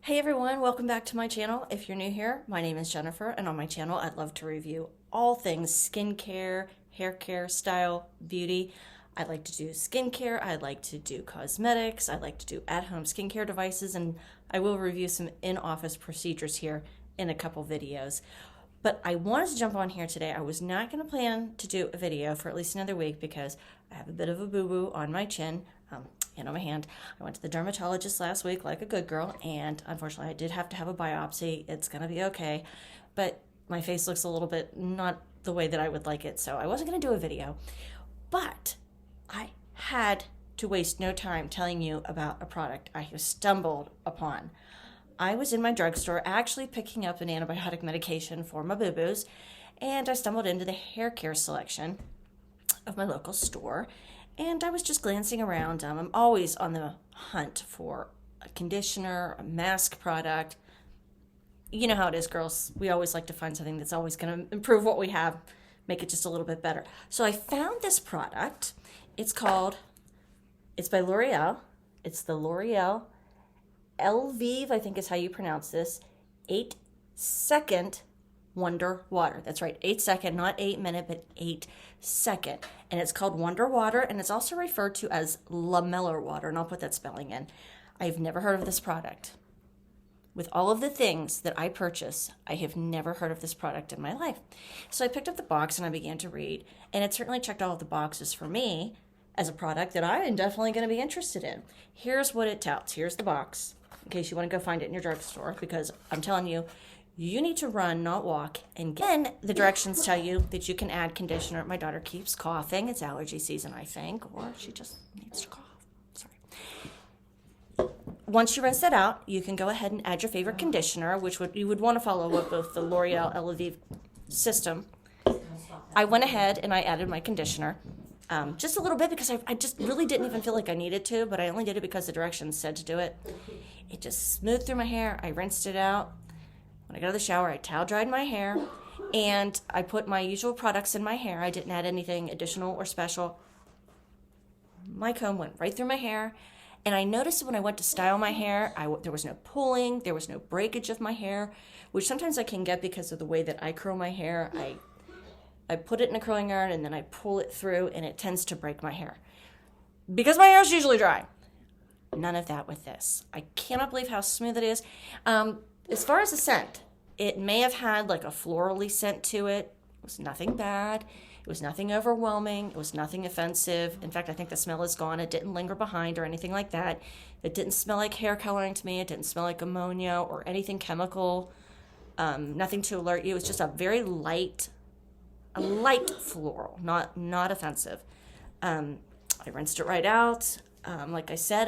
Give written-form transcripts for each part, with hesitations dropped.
Hey everyone, welcome back to my channel. If you're new here, my name is Jennifer, and on my channel I'd love to review all things skincare, hair care, style, beauty. I like to do skincare, I like to do cosmetics, I like to do at-home skincare devices, and I will review some in-office procedures here in a couple videos. But I wanted to jump on here today. I was not going to plan to do a video for at least another week because I have a bit of a boo-boo on my chin and on my hand. I went to the dermatologist last week like a good girl, and unfortunately I did have to have a biopsy. It's going to be okay, but my face looks a little bit not the way that I would like it, so I wasn't going to do a video. But I had to waste no time telling you about a product I have stumbled upon. I was in my drugstore actually picking up an antibiotic medication for my boo-boos, and I stumbled into the hair care section of my local store, and I was just glancing around. I'm always on the hunt for a conditioner, a mask product. You know how it is, girls. We always like to find something that's always going to improve what we have, make it just a little bit better. So I found this product. It's by L'Oreal. It's the L'Oreal Elvive, I think is how you pronounce this, 8-second Wonder Water. That's right, 8-second, not 8-minute, but 8-second. And it's called Wonder Water, and it's also referred to as lamellar water, and I'll put that spelling in. I've never heard of this product. With all of the things that I purchase, I have never heard of this product in my life. So I picked up the box and I began to read, and it certainly checked all of the boxes for me as a product that I am definitely going to be interested in. Here's what it tells. Here's the box, in case you want to go find it in your drugstore, because I'm telling you, you need to run, not walk. And again, the directions tell you that you can add conditioner. My daughter keeps coughing. It's allergy season, I think, or she just needs to cough. Sorry. Once you rinse that out, you can go ahead and add your favorite conditioner, which you would want to follow with both the L'Oreal Elvive system. I went ahead and I added my conditioner. Just a little bit because I just really didn't even feel like I needed to, but I only did it because the directions said to do it. It just smoothed through my hair. I rinsed it out. When I got out of the shower, I towel dried my hair, and I put my usual products in my hair. I didn't add anything additional or special. My comb went right through my hair, and I noticed when I went to style my hair, there was no pulling, there was no breakage of my hair, which sometimes I can get because of the way that I curl my hair. I put it in a curling iron and then I pull it through, and it tends to break my hair because my hair is usually dry. None of that with this. I cannot believe how smooth it is. As far as the scent, it may have had like a florally scent to it. It was nothing bad. It was nothing overwhelming. It was nothing offensive. In fact, I think the smell is gone. It didn't linger behind or anything like that. It didn't smell like hair coloring to me. It didn't smell like ammonia or anything chemical. Nothing to alert you. It was just a very light floral, not offensive. I rinsed it right out. Like I said,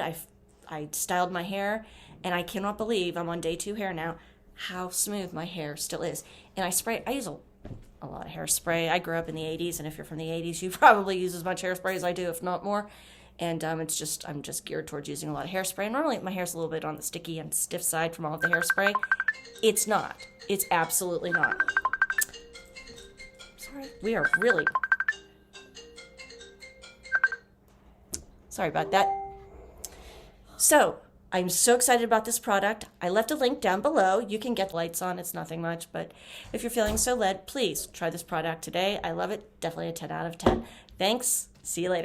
I styled my hair, and I cannot believe I'm on day 2 hair now, how smooth my hair still is. And I use a lot of hairspray. I grew up in the 80s, and if you're from the 80s, you probably use as much hairspray as I do, if not more. And I'm just geared towards using a lot of hairspray. Normally my hair's a little bit on the sticky and stiff side from all of the hairspray. It's not. It's absolutely not. We are really sorry about that. So I'm so excited about this product. I left a link down below. You can get lights on. It's nothing much, but if you're feeling so led, please try this product today. I love it. Definitely a 10 out of 10. Thanks. See you later.